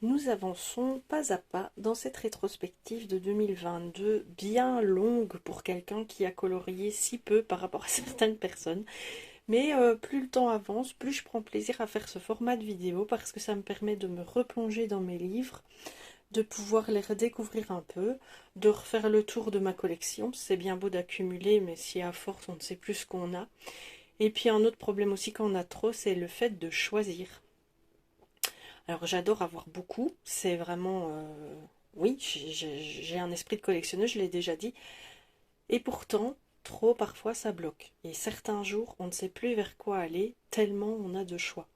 Nous avançons pas à pas dans cette rétrospective de 2022, bien longue pour quelqu'un qui a colorié si peu par rapport à certaines personnes. Mais plus le temps avance, plus je prends plaisir à faire ce format de vidéo parce que ça me permet de me replonger dans mes livres, de pouvoir les redécouvrir un peu, de refaire le tour de ma collection. C'est bien beau d'accumuler, mais si à force on ne sait plus ce qu'on a. Et puis un autre problème aussi quand on a trop, c'est le fait de choisir. Alors j'adore avoir beaucoup, c'est vraiment... oui, j'ai un esprit de collectionneuse, je l'ai déjà dit. Et pourtant, trop parfois ça bloque. Et certains jours, on ne sait plus vers quoi aller, tellement on a de choix.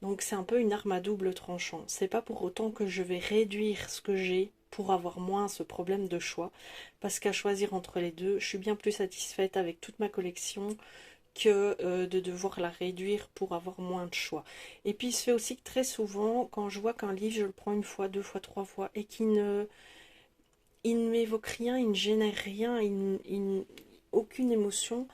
Donc c'est un peu une arme à double tranchant. C'est pas pour autant que je vais réduire ce que j'ai pour avoir moins ce problème de choix. Parce qu'à choisir entre les deux, je suis bien plus satisfaite avec toute ma collection que de devoir la réduire pour avoir moins de choix. Et puis il se fait aussi que très souvent, quand je vois qu'un livre, je le prends une fois, deux fois, trois fois, et il ne m'évoque rien, il ne génère rien, aucune émotion,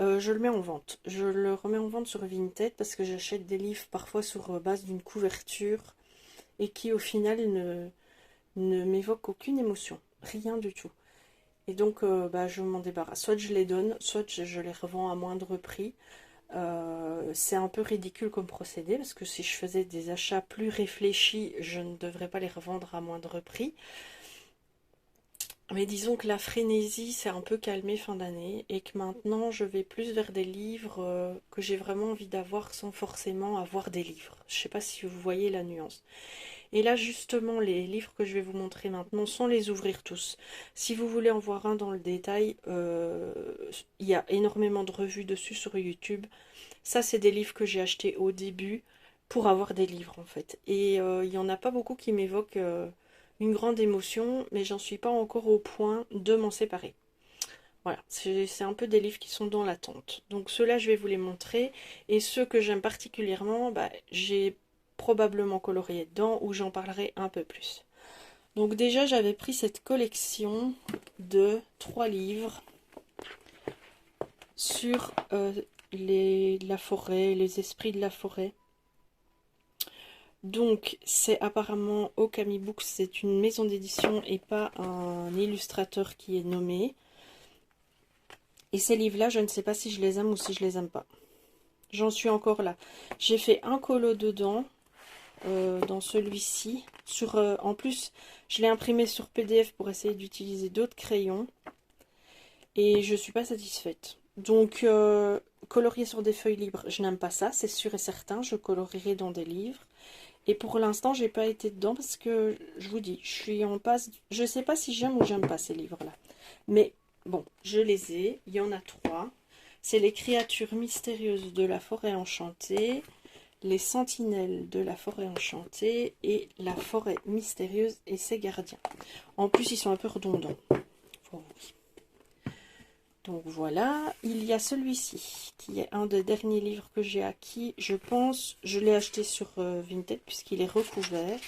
je le mets en vente. Je le remets en vente sur Vinted parce que j'achète des livres parfois sur base d'une couverture et qui au final ne m'évoquent aucune émotion, rien du tout. Et donc je m'en débarrasse. Soit je les donne, soit je les revends à moindre prix. C'est un peu ridicule comme procédé parce que si je faisais des achats plus réfléchis, je ne devrais pas les revendre à moindre prix. Mais disons que la frénésie s'est un peu calmée fin d'année et que maintenant je vais plus vers des livres que j'ai vraiment envie d'avoir sans forcément avoir des livres. Je ne sais pas si vous voyez la nuance. Et là justement les livres que je vais vous montrer maintenant sans les ouvrir tous. Si vous voulez en voir un dans le détail, il y a énormément de revues dessus sur YouTube. Ça c'est des livres que j'ai achetés au début pour avoir des livres en fait. Et il n'y en a pas beaucoup qui m'évoquent une grande émotion, mais j'en suis pas encore au point de m'en séparer. Voilà, c'est un peu des livres qui sont dans l'attente. Donc ceux-là, je vais vous les montrer. Et ceux que j'aime particulièrement, j'ai probablement colorié dedans, où j'en parlerai un peu plus. Donc déjà, j'avais pris cette collection de 3 livres sur la forêt, les esprits de la forêt. Donc c'est apparemment Okami Books, c'est une maison d'édition et pas un illustrateur qui est nommé. Et ces livres-là, je ne sais pas si je les aime ou si je les aime pas. J'en suis encore là. J'ai fait un colo dedans, dans celui-ci. En plus, je l'ai imprimé sur PDF pour essayer d'utiliser d'autres crayons. Et je ne suis pas satisfaite. Donc, colorier sur des feuilles libres, je n'aime pas ça, c'est sûr et certain. Je colorierai dans des livres. Et pour l'instant, j'ai pas été dedans parce que, je vous dis, je suis en passe. Je sais pas si j'aime ou j'aime pas ces livres-là. Mais bon, je les ai. Il y en a 3. C'est les créatures mystérieuses de la forêt enchantée, les sentinelles de la forêt enchantée et la forêt mystérieuse et ses gardiens. En plus, ils sont un peu redondants. Oh, oui. Donc voilà, il y a celui-ci qui est un des derniers livres que j'ai acquis. Je pense, je l'ai acheté sur Vinted puisqu'il est recouvert.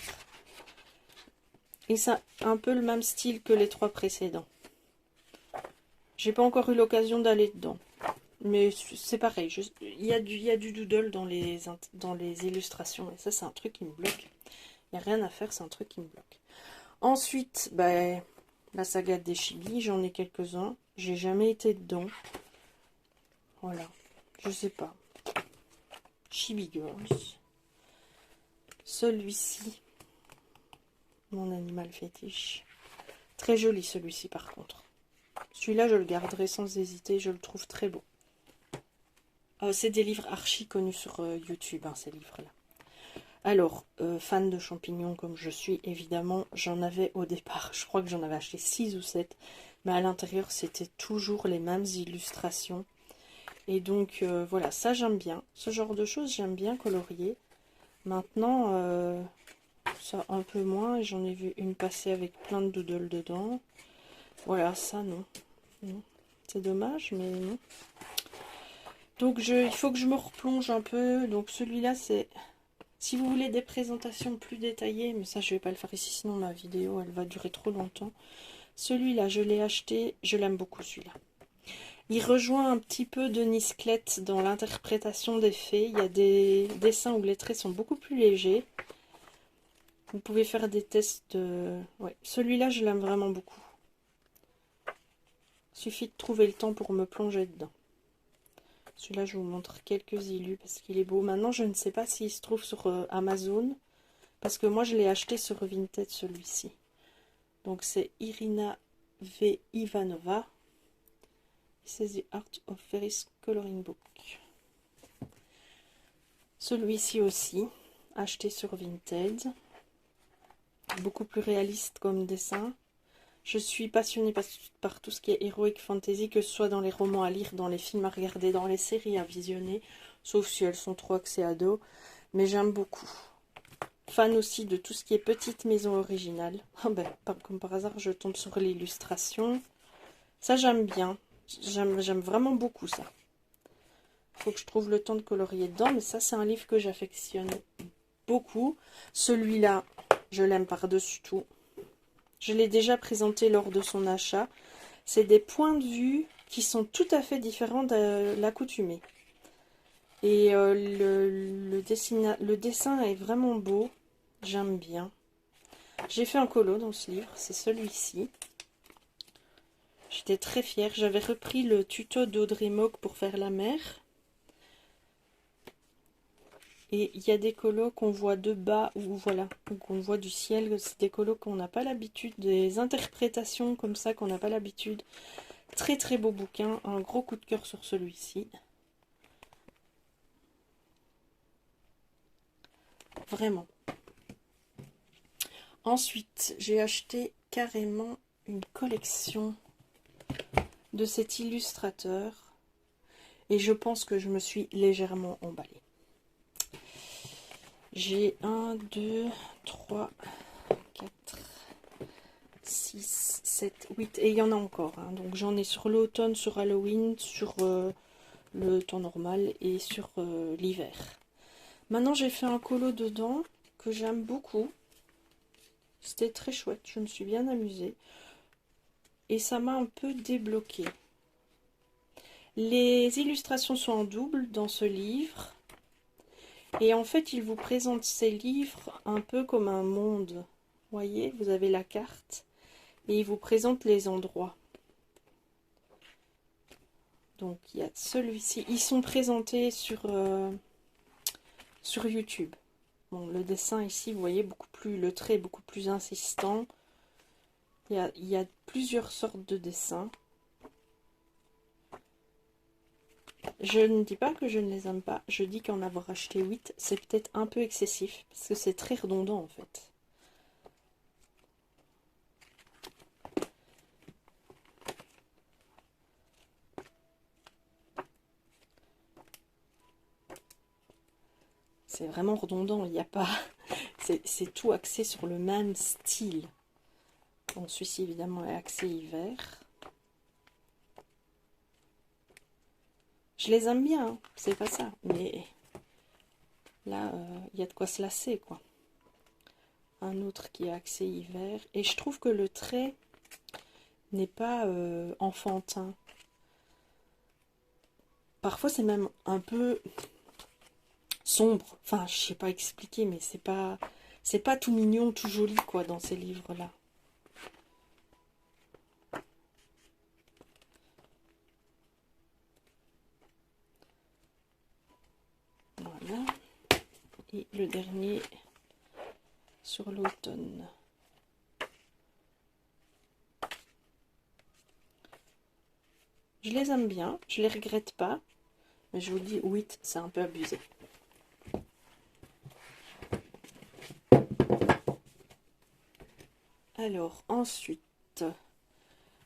Et c'est un peu le même style que les 3 précédents. J'ai pas encore eu l'occasion d'aller dedans. Mais c'est pareil, il y a du doodle dans les illustrations. Et ça, c'est un truc qui me bloque. Il n'y a rien à faire, c'est un truc qui me bloque. Ensuite, la saga des Chibi, j'en ai quelques-uns. J'ai jamais été dedans. Voilà, je sais pas. Chibi Girls. Celui-ci, mon animal fétiche. Très joli celui-ci par contre. Celui-là, je le garderai sans hésiter, je le trouve très beau. C'est des livres archi connus sur YouTube, ces livres-là. Alors, fan de champignons comme je suis, évidemment, j'en avais au départ, je crois que j'en avais acheté 6 ou 7, mais à l'intérieur, c'était toujours les mêmes illustrations. Et donc, voilà, ça j'aime bien. Ce genre de choses, j'aime bien colorier. Maintenant, ça un peu moins, et j'en ai vu une passer avec plein de doodles dedans. Voilà, ça non. Non. C'est dommage, mais non. Donc, il faut que je me replonge un peu. Donc, celui-là, c'est... Si vous voulez des présentations plus détaillées, mais ça, je vais pas le faire ici, sinon ma vidéo, elle va durer trop longtemps. Celui-là, je l'ai acheté. Je l'aime beaucoup, celui-là. Il rejoint un petit peu Denis Clett dans l'interprétation des fées. Il y a des dessins où les traits sont beaucoup plus légers. Vous pouvez faire des tests. Ouais, celui-là, je l'aime vraiment beaucoup. Suffit de trouver le temps pour me plonger dedans. Celui-là, je vous montre quelques illus parce qu'il est beau. Maintenant, je ne sais pas s'il se trouve sur Amazon. Parce que moi, je l'ai acheté sur Vinted, celui-ci. Donc, c'est Irina V. Ivanova. C'est The Art of Fairies Coloring Book. Celui-ci aussi, acheté sur Vinted. Beaucoup plus réaliste comme dessin. Je suis passionnée par tout ce qui est heroic fantasy, que ce soit dans les romans à lire, dans les films à regarder, dans les séries à visionner, sauf si elles sont trop axées ados, mais j'aime beaucoup. Fan aussi de tout ce qui est petite maison originale. Oh ben, comme par hasard, je tombe sur l'illustration. Ça, j'aime bien. J'aime vraiment beaucoup ça. Faut que je trouve le temps de colorier dedans, mais ça, c'est un livre que j'affectionne beaucoup. Celui-là, je l'aime par-dessus tout. Je l'ai déjà présenté lors de son achat. C'est des points de vue qui sont tout à fait différents de l'accoutumée. Et le dessin est vraiment beau. J'aime bien. J'ai fait un colo dans ce livre. C'est celui-ci. J'étais très fière. J'avais repris le tuto d'Audrey Mock pour faire la mer. Et il y a des colos qu'on voit de bas, ou voilà, qu'on voit du ciel. C'est des colos qu'on n'a pas l'habitude, des interprétations comme ça qu'on n'a pas l'habitude. Très très beau bouquin, un gros coup de cœur sur celui-ci. Vraiment. Ensuite, j'ai acheté carrément une collection de cet illustrateur. Et je pense que je me suis légèrement emballée. J'ai 1, 2, 3, 4, 6, 7, 8. Et il y en a encore. Hein. Donc j'en ai sur l'automne, sur Halloween, sur le temps normal et sur l'hiver. Maintenant, j'ai fait un colo dedans que j'aime beaucoup. C'était très chouette. Je me suis bien amusée. Et ça m'a un peu débloqué. Les illustrations sont en double dans ce livre. Et en fait, il vous présente ces livres un peu comme un monde. Vous voyez, vous avez la carte. Et il vous présente les endroits. Donc, il y a celui-ci. Ils sont présentés sur YouTube. Bon, le dessin ici, vous voyez, le trait est beaucoup plus insistant. Il y a plusieurs sortes de dessins. Je ne dis pas que je ne les aime pas, je dis qu'en avoir acheté 8, c'est peut-être un peu excessif, parce que c'est très redondant en fait. C'est vraiment redondant, il n'y a pas... C'est tout axé sur le même style. Bon, celui-ci évidemment est axé hiver. Je les aime bien, hein, c'est pas ça, mais là, il y a de quoi se lasser, quoi. Un autre qui est axé hiver. Et je trouve que le trait n'est pas enfantin. Parfois, c'est même un peu sombre. Enfin, je sais pas expliquer, mais c'est pas tout mignon, tout joli, quoi, dans ces livres-là. Voilà. Et le dernier sur l'automne. Je les aime bien, je les regrette pas, mais je vous dis, 8, c'est un peu abusé. Alors, ensuite,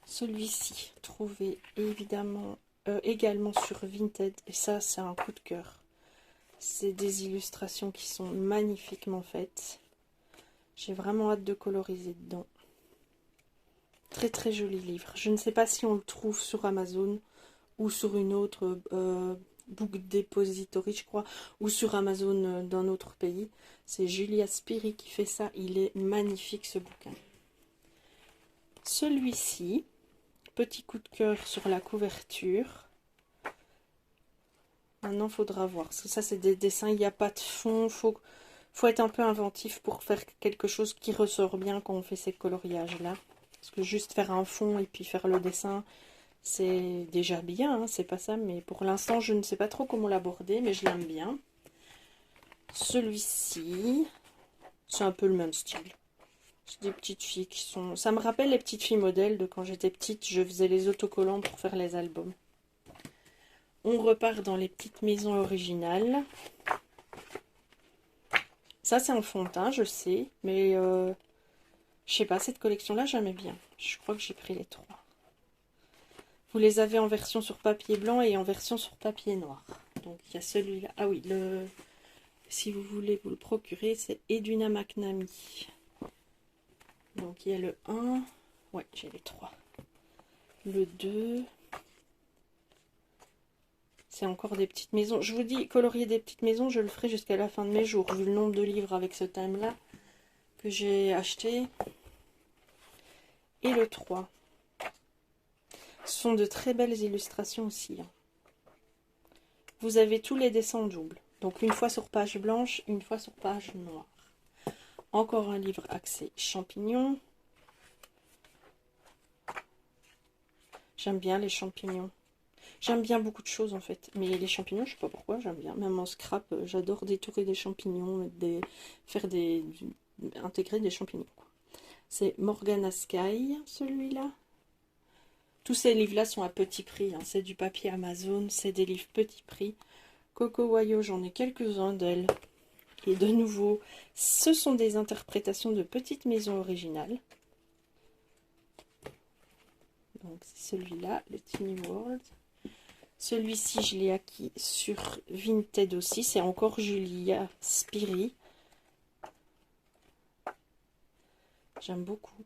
celui-ci, trouvé évidemment également sur Vinted, et ça, c'est un coup de cœur. C'est des illustrations qui sont magnifiquement faites. J'ai vraiment hâte de coloriser dedans. Très très joli livre. Je ne sais pas si on le trouve sur Amazon ou sur une autre Book Depository, je crois, ou sur Amazon d'un autre pays. C'est Julia Spiri qui fait ça. Il est magnifique ce bouquin. Celui-ci, petit coup de cœur sur la couverture. Maintenant, il faudra voir. Parce que ça, c'est des dessins, il n'y a pas de fond. Faut être un peu inventif pour faire quelque chose qui ressort bien quand on fait ces coloriages-là. Parce que juste faire un fond et puis faire le dessin, c'est déjà bien, hein, c'est pas ça. Mais pour l'instant, je ne sais pas trop comment l'aborder, mais je l'aime bien. Celui-ci, c'est un peu le même style. C'est des petites filles qui sont... Ça me rappelle les petites filles modèles de quand j'étais petite. Je faisais les autocollants pour faire les albums. On repart dans les petites maisons originales. Ça, c'est en fond de teint, je sais. Mais je sais pas, cette collection-là, j'aimais bien. Je crois que j'ai pris les 3. Vous les avez en version sur papier blanc et en version sur papier noir. Donc, il y a celui-là. Ah oui, si vous voulez vous le procurer, c'est Edwina McNamee. Donc, il y a le 1. Ouais, j'ai les 3. Le 2. C'est encore des petites maisons. Je vous dis, colorier des petites maisons, je le ferai jusqu'à la fin de mes jours, vu le nombre de livres avec ce thème-là que j'ai acheté. Et le 3. Ce sont de très belles illustrations aussi. Vous avez tous les dessins en double. Donc une fois sur page blanche, une fois sur page noire. Encore un livre axé champignons. J'aime bien les champignons. J'aime bien beaucoup de choses en fait. Mais les champignons, je sais pas pourquoi, j'aime bien. Même en scrap, j'adore détourer des champignons, intégrer des champignons. C'est Morgana Sky, celui-là. Tous ces livres-là sont à petit prix. Hein. C'est du papier Amazon, c'est des livres petit prix. Coco Wayo, j'en ai quelques-uns d'elles. Et de nouveau, ce sont des interprétations de petites maisons originales. Donc c'est celui-là, le Tiny World. Celui-ci, je l'ai acquis sur Vinted aussi. C'est encore Julia Spiri. J'aime beaucoup.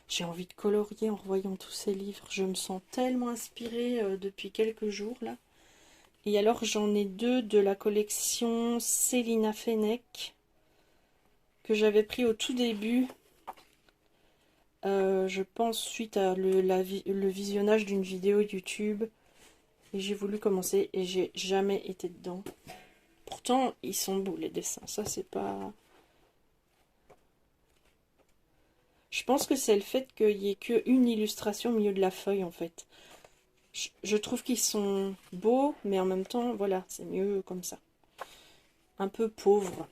J'ai envie de colorier en revoyant tous ces livres. Je me sens tellement inspirée depuis quelques jours là. Et alors j'en ai 2 de la collection Célina Fenech que j'avais pris au tout début. Je pense suite à le visionnage d'une vidéo YouTube. Et j'ai voulu commencer et j'ai jamais été dedans. Pourtant, ils sont beaux les dessins. Ça, c'est pas... Je pense que c'est le fait qu'il n'y ait qu'une illustration au milieu de la feuille, en fait. Je trouve qu'ils sont beaux, mais en même temps, voilà, c'est mieux comme ça. Un peu pauvre.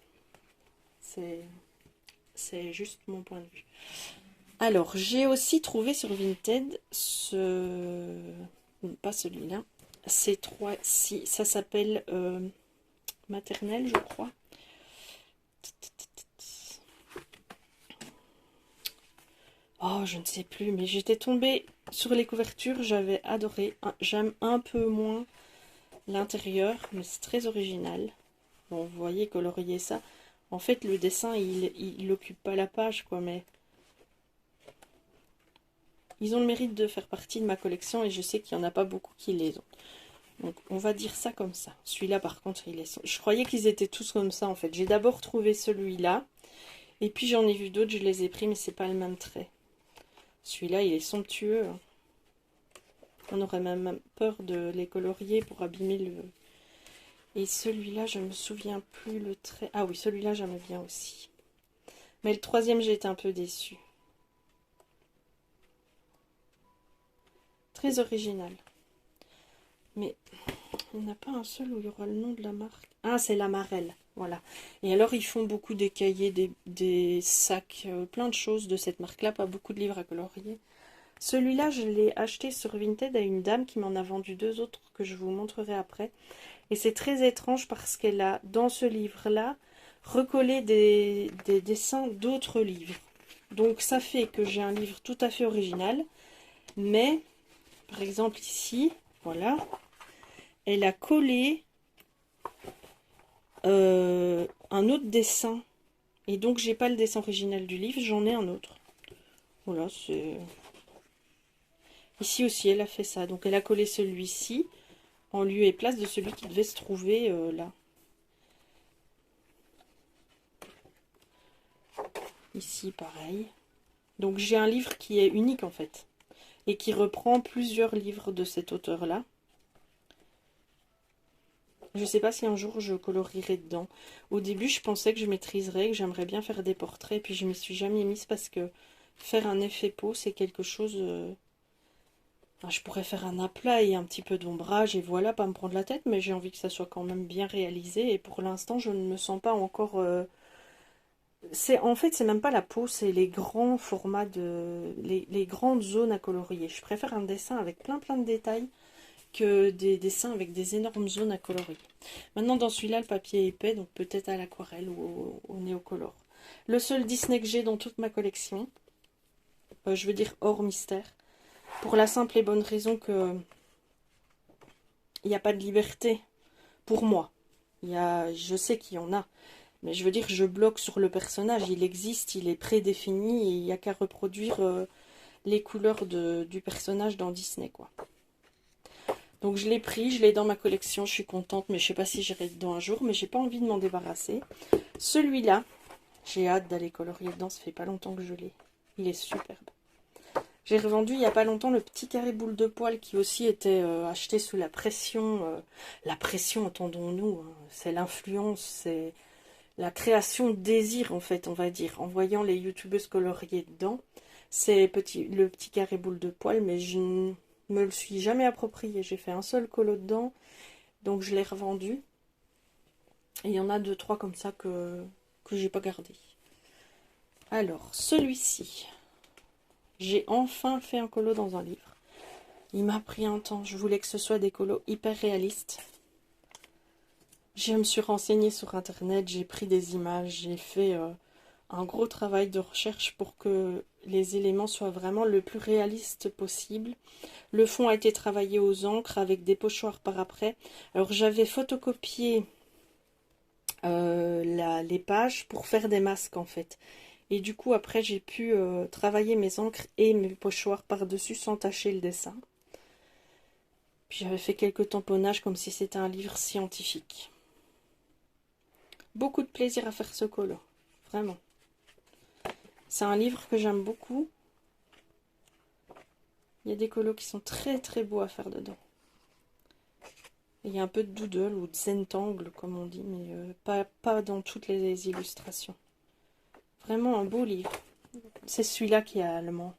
C'est juste mon point de vue. Alors, j'ai aussi trouvé sur Vinted pas celui-là. Ces 3-ci. Ça s'appelle Maternelle, je crois. Oh, je ne sais plus, mais j'étais tombée sur les couvertures, j'avais adoré. J'aime un peu moins l'intérieur, mais c'est très original. Bon, vous voyez, colorier ça. En fait, le dessin, il occupe pas la page, quoi, mais... Ils ont le mérite de faire partie de ma collection et je sais qu'il n'y en a pas beaucoup qui les ont. Donc, on va dire ça comme ça. Celui-là, par contre, je croyais qu'ils étaient tous comme ça, en fait. J'ai d'abord trouvé celui-là. Et puis, j'en ai vu d'autres, je les ai pris, mais c'est pas le même trait. Celui-là, il est somptueux. On aurait même peur de les colorier pour abîmer le... Et celui-là, je me souviens plus le trait. Ah oui, celui-là, j'aimais bien aussi. Mais le troisième, j'ai été un peu déçue. Très original. Mais il n'y en a pas un seul où il y aura le nom de la marque. Ah, c'est l'Amarelle. Voilà. Et alors, ils font beaucoup des cahiers, des sacs, plein de choses de cette marque-là. Pas beaucoup de livres à colorier. Celui-là, je l'ai acheté sur Vinted à une dame qui m'en a vendu 2 autres que je vous montrerai après. Et c'est très étrange parce qu'elle a, dans ce livre-là, recollé des dessins d'autres livres. Donc, ça fait que j'ai un livre tout à fait original. Mais, par exemple, ici, voilà, elle a collé un autre dessin. Et donc, j'ai pas le dessin original du livre, j'en ai un autre. Voilà, c'est... Ici aussi, elle a fait ça. Donc, elle a collé celui-ci en lieu et place de celui qui devait se trouver là. Ici, pareil. Donc, j'ai un livre qui est unique, en fait. Et qui reprend plusieurs livres de cet auteur-là. Je sais pas si un jour je colorierai dedans. Au début, je pensais que je maîtriserais, que j'aimerais bien faire des portraits, puis je m'y suis jamais mise parce que faire un effet peau, c'est quelque chose... enfin, je pourrais faire un aplat et un petit peu d'ombrage et voilà, pas me prendre la tête, mais j'ai envie que ça soit quand même bien réalisé et pour l'instant, je ne me sens pas encore... En fait, c'est même pas la peau, c'est les grands formats les grandes zones à colorier. Je préfère un dessin avec plein de détails que des dessins avec des énormes zones à colorier. Maintenant, dans celui-là, le papier est épais, donc peut-être à l'aquarelle ou au néocolore. Le seul Disney que j'ai dans toute ma collection, je veux dire hors mystère, pour la simple et bonne raison que il n'y a pas de liberté pour moi. Je sais qu'il y en a, mais je veux dire, je bloque sur le personnage, il existe, il est prédéfini, et il n'y a qu'à reproduire les couleurs du personnage dans Disney, quoi. Donc je l'ai pris, je l'ai dans ma collection, je suis contente, mais je sais pas si j'irai dedans un jour, mais j'ai pas envie de m'en débarrasser. Celui-là, j'ai hâte d'aller colorier dedans, ça fait pas longtemps que je l'ai. Il est superbe. J'ai revendu il y a pas longtemps le petit carré boule de poil qui aussi était acheté sous la pression. La pression, entendons-nous, hein, c'est l'influence, c'est la création de désir en fait, on va dire, en voyant les youtubeuses colorier dedans. C'est le petit carré boule de poil, mais je ne me le suis jamais approprié. J'ai fait un seul colo dedans, donc je l'ai revendu. Et il y en a 2-3 comme ça que j'ai pas gardé. Alors, celui-ci, j'ai enfin fait un colo dans un livre. Il m'a pris un temps, je voulais que ce soit des colos hyper réalistes. Je me suis renseignée sur internet, j'ai pris des images, j'ai fait un gros travail de recherche pour que les éléments soient vraiment le plus réaliste possible. Le fond a été travaillé aux encres avec des pochoirs par après. Alors j'avais photocopié les pages pour faire des masques en fait. Et du coup après j'ai pu travailler mes encres et mes pochoirs par-dessus sans tacher le dessin. Puis j'avais fait quelques tamponnages comme si c'était un livre scientifique. Beaucoup de plaisir à faire ce colo, vraiment. C'est un livre que j'aime beaucoup. Il y a des colos qui sont très beaux à faire dedans. Il y a un peu de doodle ou de zentangle comme on dit, mais pas dans toutes les illustrations. Vraiment un beau livre. C'est celui-là qui est allemand.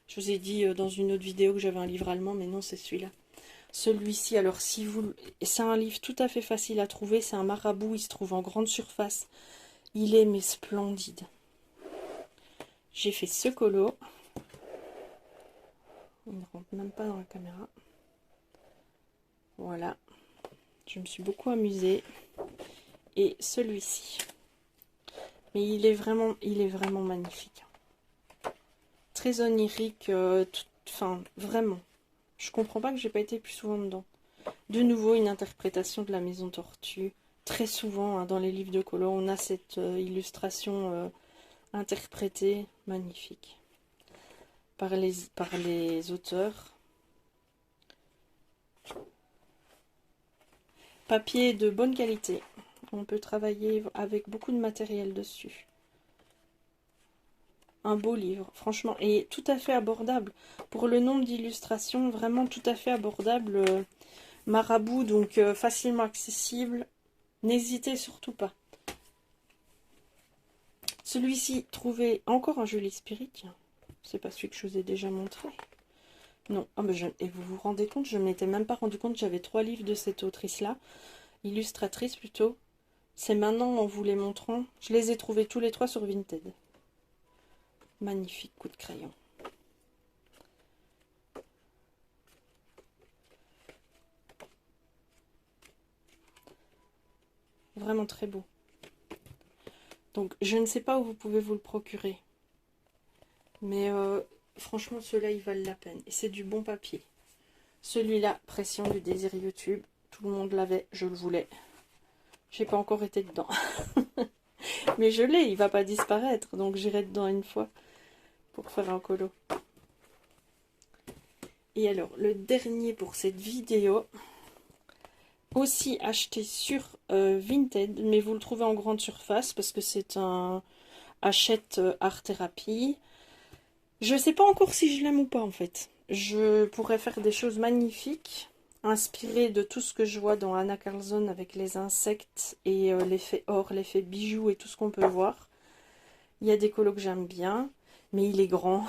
Je vous ai dit dans une autre vidéo que j'avais un livre allemand, mais non, c'est celui-là. Celui-ci, alors si vous... C'est un livre tout à fait facile à trouver, c'est un marabout, il se trouve en grande surface. Il est mais splendide. J'ai fait ce colo. Il ne rentre même pas dans la caméra. Voilà. Je me suis beaucoup amusée. Et celui-ci. Mais il est vraiment magnifique. Très onirique. Enfin, vraiment. Je comprends pas que j'ai pas été plus souvent dedans. De nouveau, une interprétation de la Maison Tortue. Très souvent, hein, dans les livres de colo, on a cette illustration interprétée. Magnifique. Par les auteurs. Papier de bonne qualité. On peut travailler avec beaucoup de matériel dessus. Un beau livre, franchement, et tout à fait abordable. Pour le nombre d'illustrations, vraiment tout à fait abordable. Marabout, donc facilement accessible. N'hésitez surtout pas. Celui-ci, trouvez encore un joli spirit. C'est pas celui que je vous ai déjà montré. Non, oh, et vous vous rendez compte, je ne m'étais même pas rendu compte que j'avais 3 livres de cette autrice-là. Illustratrice plutôt. C'est maintenant en vous les montrant. Je les ai trouvés tous les 3 sur Vinted. Magnifique coup de crayon. Vraiment très beau. Donc je ne sais pas où vous pouvez vous le procurer. Mais franchement ceux-là ils valent la peine. Et c'est du bon papier. Celui-là, Pression du désir YouTube. Tout le monde l'avait, je le voulais. J'ai pas encore été dedans. Mais je l'ai, il va pas disparaître. Donc j'irai dedans une fois pour faire un colo. Et alors, le dernier pour cette vidéo, aussi acheté sur Vinted, mais vous le trouvez en grande surface parce que c'est un Hachette Art Thérapie. Je sais pas encore si je l'aime ou pas en fait. Je pourrais faire des choses magnifiques. inspiré de tout ce que je vois dans Anna Carlson avec les insectes et l'effet or, l'effet bijou et tout ce qu'on peut voir. Il y a des colos que j'aime bien, mais il est grand.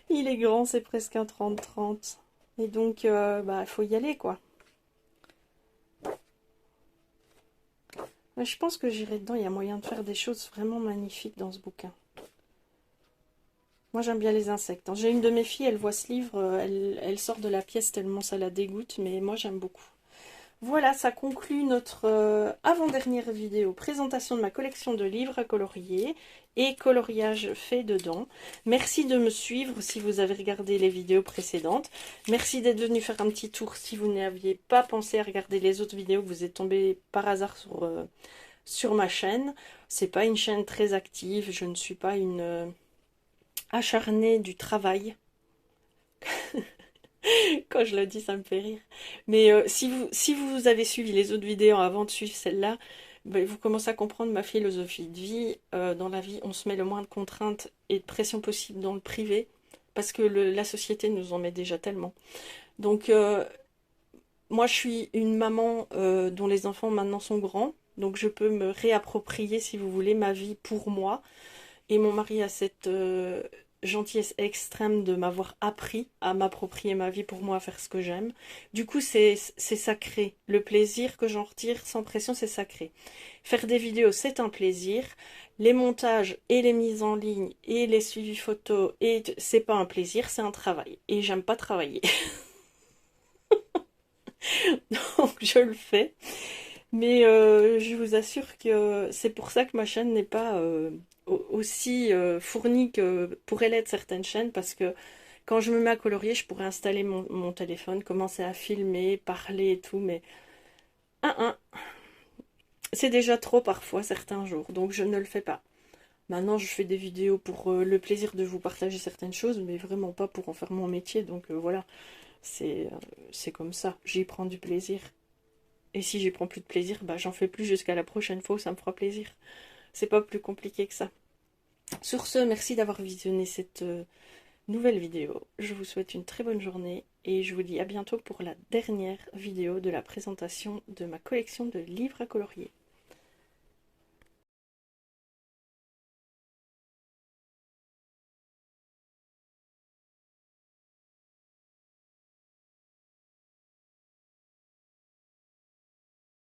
Il est grand, c'est presque un 30-30. Et donc, bah, il faut y aller, quoi. Mais je pense que j'irai dedans, il y a moyen de faire des choses vraiment magnifiques dans ce bouquin. Moi, j'aime bien les insectes. J'ai une de mes filles, elle voit ce livre, elle sort de la pièce tellement ça la dégoûte, mais moi, j'aime beaucoup. Voilà, ça conclut notre avant-dernière vidéo, présentation de ma collection de livres à colorier et coloriage fait dedans. Merci de me suivre si vous avez regardé les vidéos précédentes. Merci d'être venu faire un petit tour si vous n'aviez pas pensé à regarder les autres vidéos, que vous êtes tombé par hasard sur ma chaîne. C'est pas une chaîne très active, je ne suis pas une acharnée du travail. Quand je le dis, ça me fait rire. Mais si vous avez suivi les autres vidéos avant de suivre celle-là, ben, vous commencez à comprendre ma philosophie de vie. Dans la vie, on se met le moins de contraintes et de pression possible dans le privé, parce que la société nous en met déjà tellement. Donc, moi, je suis une maman dont les enfants maintenant sont grands, donc je peux me réapproprier, si vous voulez, ma vie pour moi. Et mon mari a cette gentillesse extrême de m'avoir appris à m'approprier ma vie pour moi, à faire ce que j'aime. Du coup, c'est sacré. Le plaisir que j'en retire sans pression, c'est sacré. Faire des vidéos, c'est un plaisir. Les montages et les mises en ligne et les suivis photos, c'est pas un plaisir, c'est un travail. Et j'aime pas travailler. Donc je le fais. Mais je vous assure que c'est pour ça que ma chaîne n'est pas aussi fournie que pourraient l'être certaines chaînes, parce que quand je me mets à colorier, je pourrais installer mon téléphone, commencer à filmer, parler et tout, mais c'est déjà trop parfois certains jours, donc je ne le fais pas. Maintenant, je fais des vidéos pour le plaisir de vous partager certaines choses, mais vraiment pas pour en faire mon métier, donc voilà, c'est comme ça, j'y prends du plaisir. Et si j'y prends plus de plaisir, bah j'en fais plus jusqu'à la prochaine fois où ça me fera plaisir. C'est pas plus compliqué que ça. Sur ce, merci d'avoir visionné cette nouvelle vidéo. Je vous souhaite une très bonne journée et je vous dis à bientôt pour la dernière vidéo de la présentation de ma collection de livres à colorier.